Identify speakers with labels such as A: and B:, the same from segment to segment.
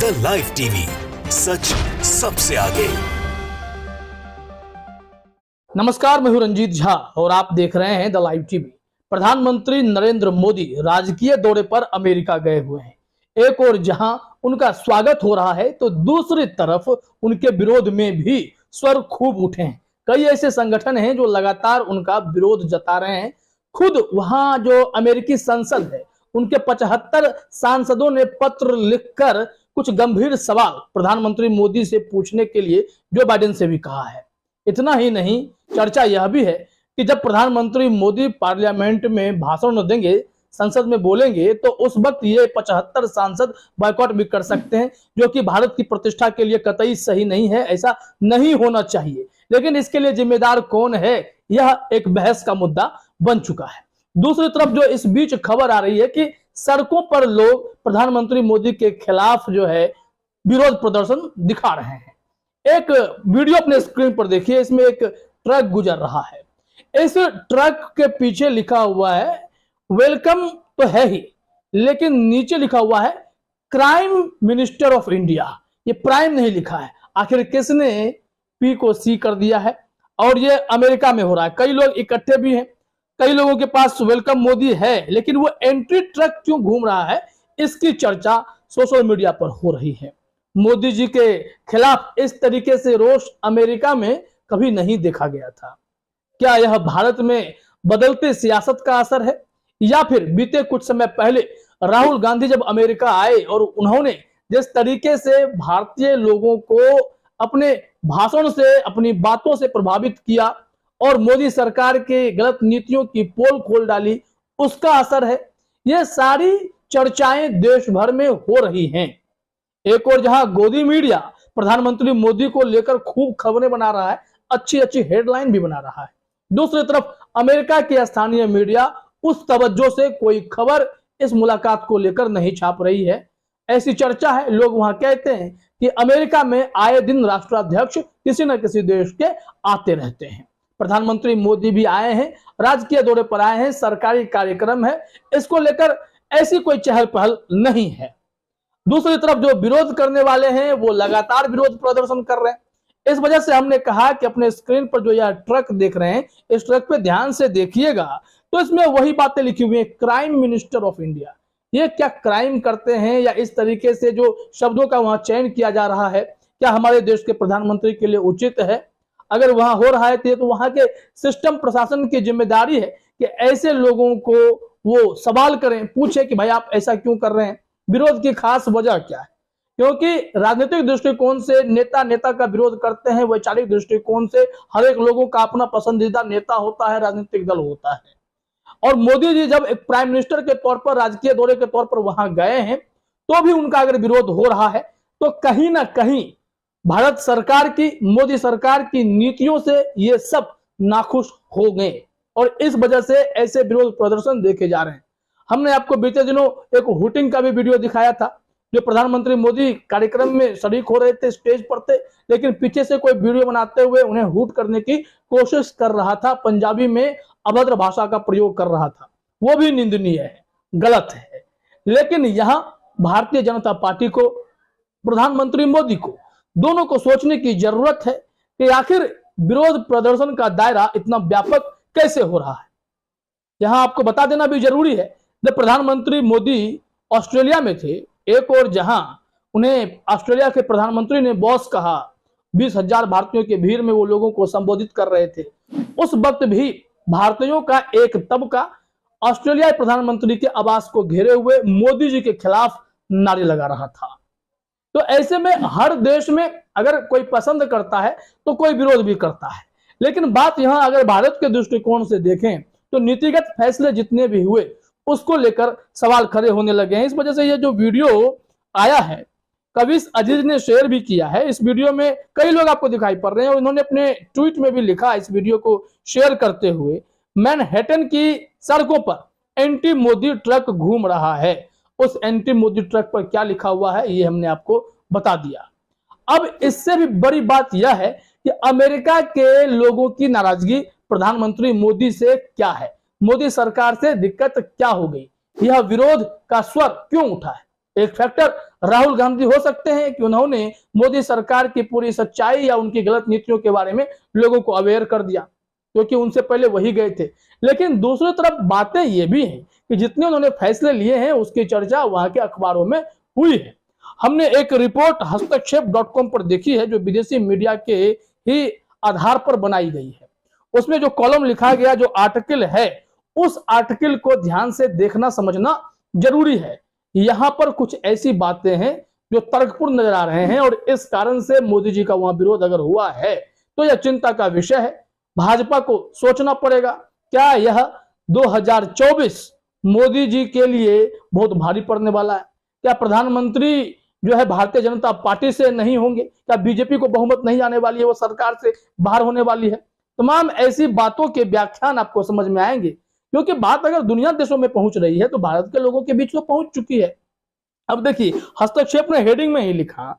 A: The live TV, सच सबसे आगे।
B: नमस्कार, मैं हूं रंजीत झा और आप देख रहे हैं द लाइव टीवी। प्रधानमंत्री नरेंद्र मोदी राजकीय दौरे पर अमेरिका गए हुए हैं। एक और जहां उनका स्वागत हो रहा है तो दूसरी तरफ उनके विरोध में भी स्वर खूब उठे हैं। कई ऐसे संगठन हैं जो लगातार उनका विरोध जता रहे हैं। खुद वहां जो अमेरिकी संसद है उनके 75 सांसदों ने पत्र लिखकर कुछ गंभीर सवाल प्रधानमंत्री मोदी से पूछने के लिए जो बाइडेन से भी कहा है। इतना ही नहीं, चर्चा यह भी है कि जब प्रधानमंत्री मोदी पार्लियामेंट में भाषण देंगे, संसद में बोलेंगे, तो उस वक्त ये 75 सांसद बॉयकॉट भी कर सकते हैं, जो कि भारत की प्रतिष्ठा के लिए कतई सही नहीं है। ऐसा नहीं होना चाहिए। लेकिन इसके लिए जिम्मेदार कौन है, यह एक बहस का मुद्दा बन चुका है। दूसरी तरफ जो इस बीच खबर आ रही है कि सड़कों पर लोग प्रधानमंत्री मोदी के खिलाफ जो है विरोध प्रदर्शन दिखा रहे हैं। एक वीडियो अपने स्क्रीन पर देखिए, इसमें एक ट्रक गुजर रहा है। इस ट्रक के पीछे लिखा हुआ है वेलकम तो है ही, लेकिन नीचे लिखा हुआ है क्राइम मिनिस्टर ऑफ इंडिया। ये प्राइम नहीं लिखा है। आखिर किसने पी को सी कर दिया है? और ये अमेरिका में हो रहा है। कई लोग इकट्ठे भी हैं, कई लोगों के पास वेलकम मोदी है, लेकिन वो एंट्री ट्रक क्यों घूम रहा है, इसकी चर्चा सोशल मीडिया पर हो रही है। मोदी जी के खिलाफ इस तरीके से रोष अमेरिका में कभी नहीं देखा गया था। क्या यह भारत में बदलते सियासत का असर है, या फिर बीते कुछ समय पहले राहुल गांधी जब अमेरिका आए और उन्होंने जिस तरीके से भारतीय लोगों को अपने भाषण से, अपनी बातों से प्रभावित किया और मोदी सरकार के गलत नीतियों की पोल खोल डाली, उसका असर है? ये सारी चर्चाएं देश भर में हो रही हैं। एक और जहां गोदी मीडिया प्रधानमंत्री मोदी को लेकर खूब खबरें बना रहा है, अच्छी अच्छी हेडलाइन भी बना रहा है, दूसरी तरफ अमेरिका की स्थानीय मीडिया उस तवज्जो से कोई खबर इस मुलाकात को लेकर नहीं छाप रही है। ऐसी चर्चा है, लोग वहां कहते हैं कि अमेरिका में आए दिन राष्ट्राध्यक्ष किसी न किसी देश के आते रहते हैं। प्रधानमंत्री मोदी भी आए हैं, राजकीय दौरे पर आए हैं, सरकारी कार्यक्रम है, इसको लेकर ऐसी कोई चहल पहल नहीं है। दूसरी तरफ जो विरोध करने वाले हैं वो लगातार विरोध प्रदर्शन कर रहे हैं। इस वजह से हमने कहा कि अपने स्क्रीन पर जो यह ट्रक देख रहे हैं, इस ट्रक पे ध्यान से देखिएगा तो इसमें वही बातें लिखी हुई हैं, क्राइम मिनिस्टर ऑफ इंडिया। ये क्या क्राइम करते हैं, या इस तरीके से जो शब्दों का वहां चयन किया जा रहा है, क्या हमारे देश के प्रधानमंत्री के लिए उचित है? अगर वहां हो रहा है तो वहां के सिस्टम प्रशासन की जिम्मेदारी है कि ऐसे लोगों को वो सवाल करें, पूछे कि भाई आप ऐसा क्यों कर रहे हैं, विरोध की खास वजह क्या है। क्योंकि राजनीतिक दृष्टिकोण से नेता का विरोध करते हैं, वैचारिक दृष्टिकोण से हर एक लोगों का अपना पसंदीदा नेता होता है, राजनीतिक दल होता है। और मोदी जी जब एक प्राइम मिनिस्टर के तौर पर, राजकीय दौरे के तौर पर वहां गए हैं, तो भी उनका अगर विरोध हो रहा है तो कहीं ना कहीं भारत सरकार की, मोदी सरकार की नीतियों से ये सब नाखुश हो गए और इस वजह से ऐसे विरोध प्रदर्शन देखे जा रहे हैं। हमने आपको बीते दिनों एक हुटिंग का भी वीडियो दिखाया था, जो प्रधानमंत्री मोदी कार्यक्रम में शरीक हो रहे थे, स्टेज पर थे, लेकिन पीछे से कोई वीडियो बनाते हुए उन्हें हुट करने की कोशिश कर रहा था, पंजाबी में अभद्र भाषा का प्रयोग कर रहा था। वो भी निंदनीय है, गलत है। लेकिन यहां भारतीय जनता पार्टी को, प्रधानमंत्री मोदी को, दोनों को सोचने की जरूरत है कि आखिर विरोध प्रदर्शन का दायरा इतना व्यापक कैसे हो रहा है। यहां आपको बता देना भी जरूरी है, जब प्रधानमंत्री मोदी ऑस्ट्रेलिया में थे, एक और जहां उन्हें ऑस्ट्रेलिया के प्रधानमंत्री ने बॉस कहा, 20,000 भारतीयों के भीड़ में वो लोगों को संबोधित कर रहे थे, उस वक्त भी भारतीयों का एक तबका ऑस्ट्रेलिया प्रधानमंत्री के आवास को घेरे हुए मोदी जी के खिलाफ नारे लगा रहा था। तो ऐसे में हर देश में अगर कोई पसंद करता है तो कोई विरोध भी करता है। लेकिन बात यहां अगर भारत के दृष्टिकोण से देखें तो नीतिगत फैसले जितने भी हुए उसको लेकर सवाल खड़े होने लगे हैं। इस वजह से ये जो वीडियो आया है, कविश अजीज ने शेयर भी किया है। इस वीडियो में कई लोग आपको दिखाई पड़ रहे हैं और उन्होंने अपने ट्वीट में भी लिखा इस वीडियो को शेयर करते हुए, मैनहट्टन की सड़कों पर एंटी मोदी ट्रक घूम रहा है। उस एंटी मोदी ट्रक पर क्या लिखा हुआ है ये हमने आपको बता दिया। अब इससे भी बड़ी बात यह है कि अमेरिका के लोगों की नाराजगी प्रधानमंत्री मोदी से क्या है, मोदी सरकार से दिक्कत क्या हो गई, यह विरोध का स्वर क्यों उठा है। एक फैक्टर राहुल गांधी हो सकते हैं कि उन्होंने मोदी सरकार की पूरी सच्चाई या उनकी गलत नीतियों के बारे में लोगों को अवेयर कर दिया, क्योंकि उनसे पहले वही गए थे। लेकिन दूसरी तरफ बातें ये भी हैं कि जितने उन्होंने फैसले लिए हैं उसकी चर्चा वहां के अखबारों में हुई है। हमने एक रिपोर्ट हस्तक्षेप.com पर देखी है जो विदेशी मीडिया के ही आधार पर बनाई गई है। उसमें जो कॉलम लिखा गया, जो आर्टिकल है, उस आर्टिकल को ध्यान से देखना समझना जरूरी है। यहां पर कुछ ऐसी बातें हैं जो तर्कपूर्ण नजर आ रहे हैं और इस कारण से मोदी जी का वहां विरोध अगर हुआ है तो यह चिंता का विषय है। भाजपा को सोचना पड़ेगा, क्या यह 2024 मोदी जी के लिए बहुत भारी पड़ने वाला है? क्या प्रधानमंत्री जो है भारतीय जनता पार्टी से नहीं होंगे? क्या बीजेपी को बहुमत नहीं आने वाली है, वो सरकार से बाहर होने वाली है? तमाम ऐसी बातों के व्याख्यान आपको समझ में आएंगे, क्योंकि बात अगर दुनिया देशों में पहुंच रही है तो भारत के लोगों के बीच तो पहुंच चुकी है। अब देखिए, हस्तक्षेप ने हेडिंग में ही लिखा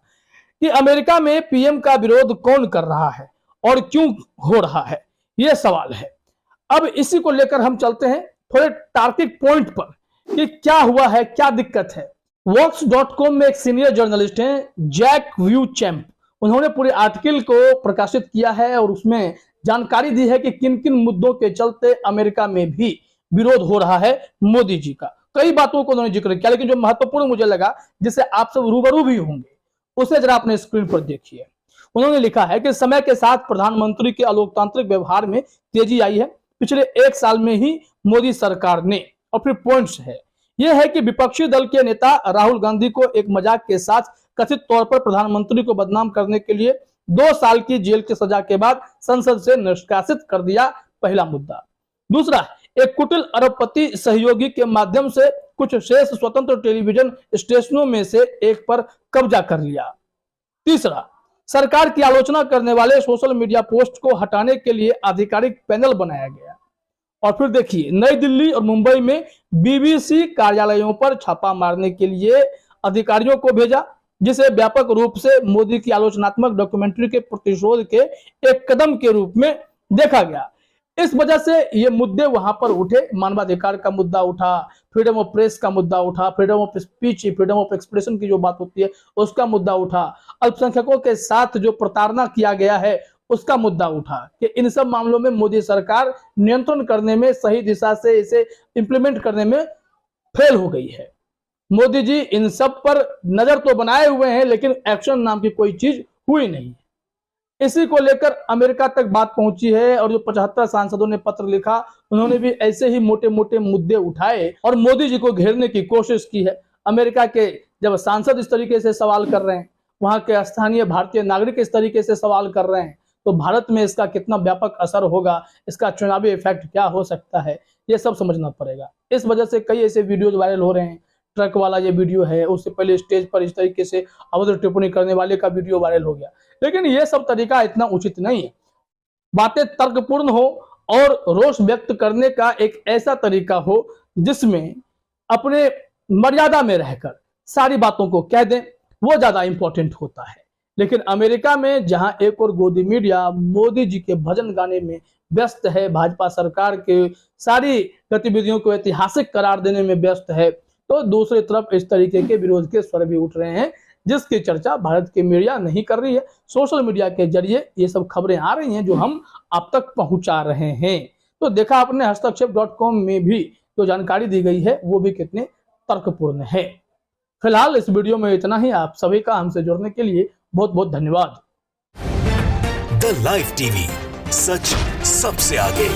B: कि अमेरिका में पीएम का विरोध कौन कर रहा है और क्यों हो रहा है, यह सवाल है। अब इसी को लेकर हम चलते हैं थोड़े तार्किक पॉइंट पर कि क्या हुआ है, क्या दिक्कत है। Vox.com में एक सीनियर जर्नलिस्ट हैं, जैक व्यूचैम्प, उन्होंने पूरे आर्टिकल को प्रकाशित किया है और उसमें जानकारी दी है कि किन किन मुद्दों के चलते अमेरिका में भी विरोध हो रहा है मोदी जी का। कई बातों को उन्होंने जिक्र किया, लेकिन जो महत्वपूर्ण मुझे लगा, जिससे आप सब रूबरू भी होंगे, उसे जरा अपने स्क्रीन पर देखिए। उन्होंने लिखा है कि समय के साथ प्रधानमंत्री के अलोकतांत्रिक व्यवहार में तेजी आई है पिछले 1 साल में ही मोदी सरकार ने। और फिर पॉइंट्स है, यह है कि विपक्षी दल के नेता राहुल गांधी को एक मजाक के साथ कथित तौर पर प्रधानमंत्री को बदनाम करने के लिए 2 साल की जेल की सजा के बाद संसद से निष्कासित कर दिया, पहला मुद्दा। दूसरा, एक कुटिल अरबपति सहयोगी के माध्यम से कुछ शेष स्वतंत्र टेलीविजन स्टेशनों में से एक पर कब्जा कर लिया। तीसरा, सरकार की आलोचना करने वाले सोशल मीडिया पोस्ट को हटाने के लिए आधिकारिक पैनल बनाया गया। और फिर देखिए, नई दिल्ली और मुंबई में बीबीसी कार्यालयों पर छापा मारने के लिए अधिकारियों को भेजा, जिसे व्यापक रूप से मोदी की आलोचनात्मक डॉक्यूमेंट्री के प्रतिशोध के एक कदम के रूप में देखा गया। इस वजह से ये मुद्दे वहां पर उठे, मानवाधिकार का मुद्दा उठा, फ्रीडम ऑफ प्रेस का मुद्दा उठा, freedom of speech, freedom of expression की जो बात होती है उसका मुद्दा उठा, अल्पसंख्यकों के साथ जो प्रताड़ना किया गया है उसका मुद्दा उठा कि इन सब मामलों में मोदी सरकार नियंत्रण करने में, सही दिशा से इसे इंप्लीमेंट करने में फेल हो गई है। मोदी जी इन सब पर नजर तो बनाए हुए हैं, लेकिन एक्शन नाम की कोई चीज हुई नहीं। इसी को लेकर अमेरिका तक बात पहुंची है और जो 75 सांसदों ने पत्र लिखा, उन्होंने भी ऐसे ही मोटे मोटे मुद्दे उठाए और मोदी जी को घेरने की कोशिश की है। अमेरिका के जब सांसद इस तरीके से सवाल कर रहे हैं, वहां के स्थानीय भारतीय नागरिक इस तरीके से सवाल कर रहे हैं, तो भारत में इसका कितना व्यापक असर होगा, इसका चुनावी इफेक्ट क्या हो सकता है, ये सब समझना पड़ेगा। इस वजह से कई ऐसे वीडियोज वायरल हो रहे हैं। ट्रक वाला ये वीडियो है, उससे पहले स्टेज पर इस तरीके से अभद्र टिप्पणी करने वाले का वीडियो वायरल हो गया। लेकिन ये सब तरीका इतना उचित नहीं है। बातें तर्कपूर्ण हो और रोष व्यक्त करने का एक ऐसा तरीका हो जिसमें अपने मर्यादा में रहकर सारी बातों को कह दें, वो ज्यादा इंपॉर्टेंट होता है। लेकिन अमेरिका में जहां एक और गोदी मीडिया मोदी जी के भजन गाने में व्यस्त है, भाजपा सरकार के सारी गतिविधियों को ऐतिहासिक करार देने में व्यस्त है, तो दूसरी तरफ इस तरीके के विरोध के स्वर भी उठ रहे हैं, जिसकी चर्चा भारत की मीडिया नहीं कर रही है। सोशल मीडिया के जरिए ये सब खबरें आ रही हैं जो हम आप तक पहुंचा रहे हैं। तो देखा आपने हस्तक्षेप.com में भी जो जानकारी दी गई है वो भी कितने तर्कपूर्ण है। फिलहाल इस वीडियो में इतना ही। आप सभी का हमसे जुड़ने के लिए बहुत बहुत धन्यवाद।
A: द लाइव टीवी, सच सबसे आगे।